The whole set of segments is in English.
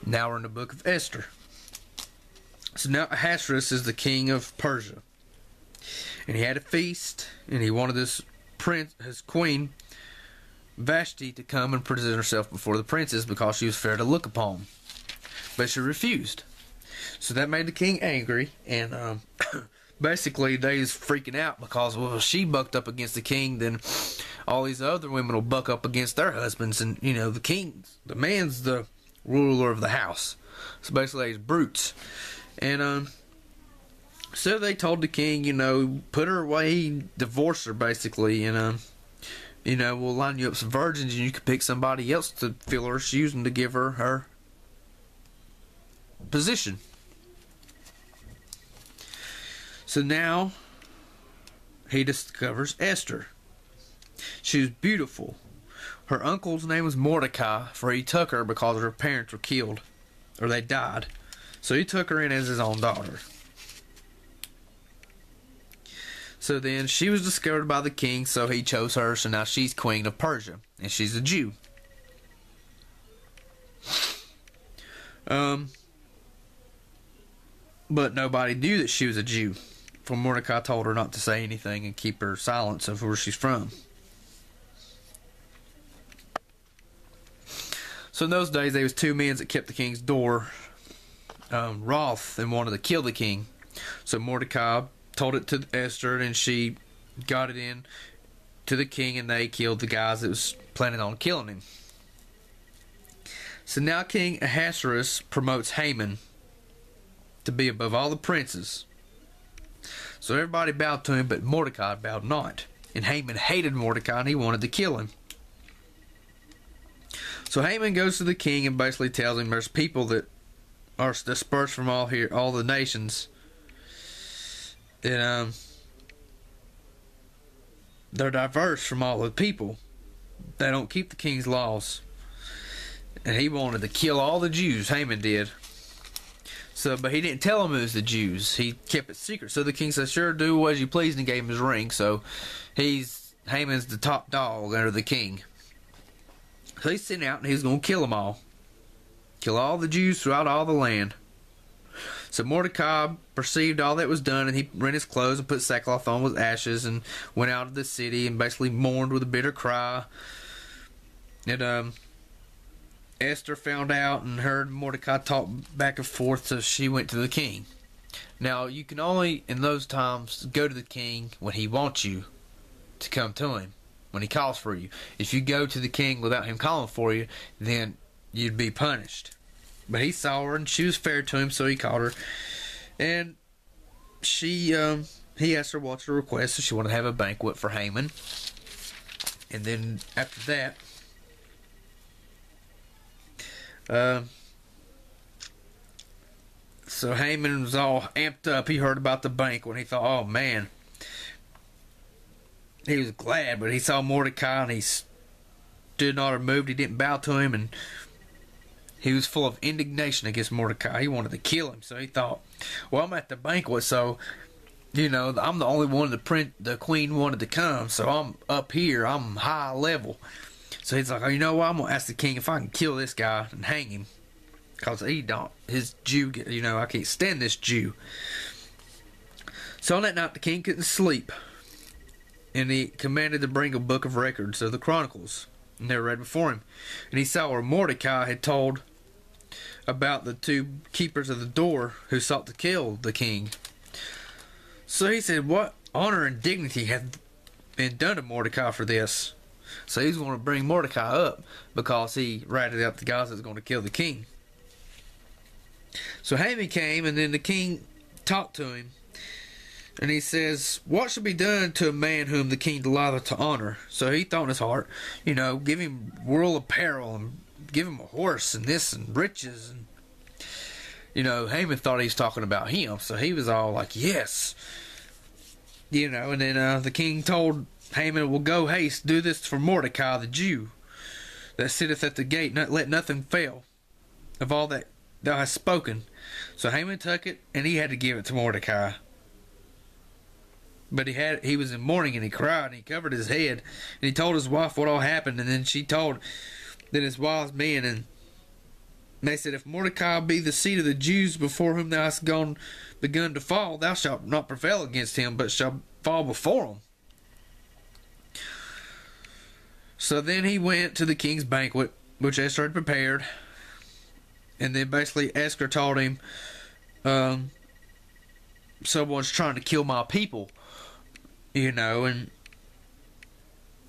Now we're in the book of Esther. So now Ahasuerus is the king of Persia. And he had a feast, and he wanted his queen, Vashti, to come and present herself before the princes because she was fair to look upon. But she refused. So that made the king angry, and basically they was freaking out because, well, if she bucked up against the king, then all these other women will buck up against their husbands, and, you know, the man's the ruler of the house. So basically he's brutes. And so they told the king, you know, put her away, divorce her basically, and you know, we'll line you up some virgins and you can pick somebody else to fill her shoes and to give her her position. So now he discovers Esther. She was beautiful. Her uncle's name was Mordecai, for he took her because her parents were killed, or they died. So he took her in as his own daughter. So then she was discovered by the king, so he chose her. So now she's queen of Persia, and she's a Jew. But nobody knew that she was a Jew, for Mordecai told her not to say anything and keep her silence of where she's from. So in those days, there was two men that kept the king's door, wroth, and wanted to kill the king. So Mordecai told it to Esther, and she got it in to the king, and they killed the guys that was planning on killing him. So now King Ahasuerus promotes Haman to be above all the princes. So everybody bowed to him, but Mordecai bowed not. And Haman hated Mordecai, and he wanted to kill him. So Haman goes to the king and basically tells him there's people that are dispersed from all the nations, and they're diverse from all the people. They don't keep the king's laws, and he wanted to kill all the Jews. Haman did. So, but he didn't tell him it was the Jews. He kept it secret. So the king said, "Sure, do as you please," and he gave him his ring. So Haman's the top dog under the king. So he sent out and he was going to kill them all. Kill all the Jews throughout all the land. So Mordecai perceived all that was done, and he rent his clothes and put sackcloth on with ashes and went out of the city and basically mourned with a bitter cry. And Esther found out and heard Mordecai talk back and forth, so she went to the king. Now, you can only, in those times, go to the king when he wants you to come to him, when he calls for you. If you go to the king without him calling for you, then you'd be punished. But he saw her, and she was fair to him, so he called her. And he asked her what's her request, so she wanted to have a banquet for Haman. And then after that, so Haman was all amped up. He heard about the banquet, and he thought, oh man. He was glad, but he saw Mordecai, and he stood not moved. He didn't bow to him, and he was full of indignation against Mordecai. He wanted to kill him, so he thought, well, I'm at the banquet, so, you know, I'm the only one the queen wanted to come, so I'm up here. I'm high level. So he's like, oh, you know what? I'm going to ask the king if I can kill this guy and hang him, because his Jew, you know, I can't stand this Jew. So on that night, the king couldn't sleep, and he commanded to bring a book of records of the Chronicles, and they were read before him. And he saw where Mordecai had told about the two keepers of the door who sought to kill the king. So he said, what honor and dignity hath been done to Mordecai for this? So he's going to bring Mordecai up because he ratted out the guys that was going to kill the king. So Haman came, and then the king talked to him. And he says, what shall be done to a man whom the king delighteth to honor? So he thought in his heart, you know, give him royal apparel and give him a horse and this and riches. And, you know, Haman thought he was talking about him. So he was all like, yes. You know, and then the king told Haman, well, go haste, do this for Mordecai the Jew that sitteth at the gate. Let nothing fail of all that thou hast spoken. So Haman took it, and he had to give it to Mordecai. But he was in mourning, and he cried, and he covered his head, and he told his wife what all happened, and then she told then his wise men, and And they said, if Mordecai be the seed of the Jews before whom thou hast begun to fall, thou shalt not prevail against him, but shalt fall before him. So then he went to the king's banquet, which Esther had prepared. And then basically Esther told him, someone's trying to kill my people. You know, and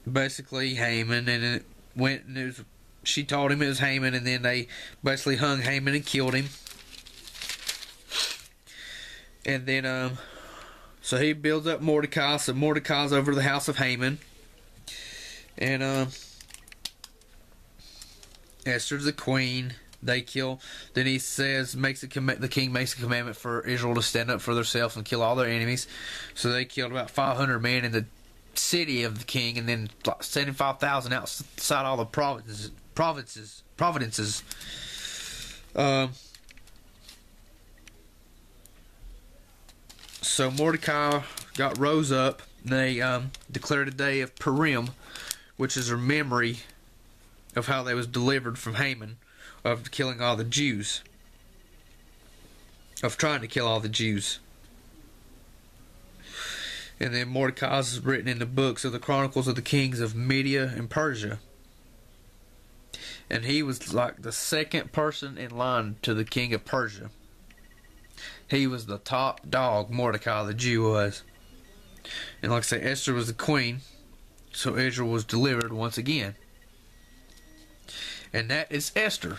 basically Haman, and it went, and it was, she told him it was Haman, and then they basically hung Haman and killed him. And then, so he builds up Mordecai, so Mordecai's over the house of Haman. And, Esther's the queen. They kill. Then he says, the king makes a commandment for Israel to stand up for themselves and kill all their enemies. So they killed about 500 men in the city of the king, and then 75,000 outside all the provinces. So Mordecai rose up, and they declared a day of Purim, which is a memory of how they was delivered from Haman, of killing all the Jews, of trying to kill all the Jews. And then Mordecai is written in the books of the Chronicles of the Kings of Media and Persia. And he was like the second person in line to the king of Persia. He was the top dog, Mordecai the Jew was. And like I say, Esther was the queen, so Israel was delivered once again. And that is Esther.